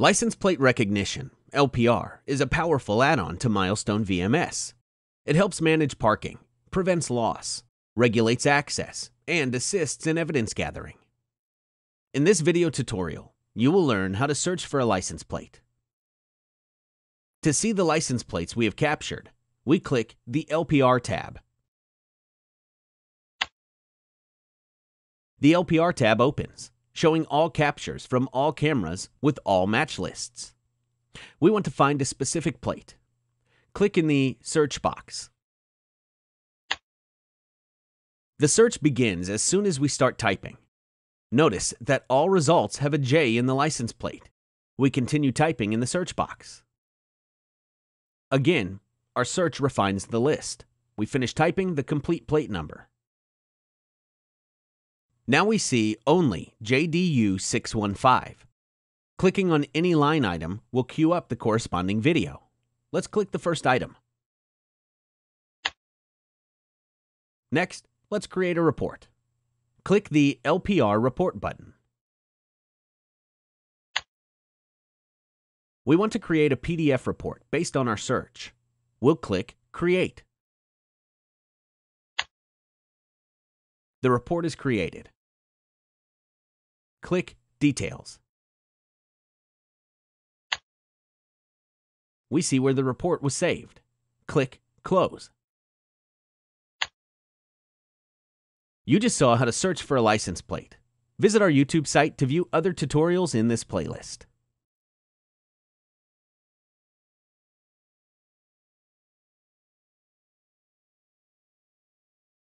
License plate recognition, LPR, is a powerful add-on to Milestone VMS. It helps manage parking, prevents loss, regulates access, and assists in evidence gathering. In this video tutorial, you will learn how to search for a license plate. To see the license plates we have captured, we click the LPR tab. The LPR tab opens, showing all captures from all cameras with all match lists. We want to find a specific plate. Click in the search box. The search begins as soon as we start typing. Notice that all results have a J in the license plate. We continue typing in the search box. Again, our search refines the list. We finish typing the complete plate number. Now we see only JDU615. Clicking on any line item will queue up the corresponding video. Let's click the first item. Next, let's create a report. Click the LPR Report button. We want to create a PDF report based on our search. We'll click Create. The report is created. Click Details. We see where the report was saved. Click Close. You just saw how to search for a license plate. Visit our YouTube site to view other tutorials in this playlist.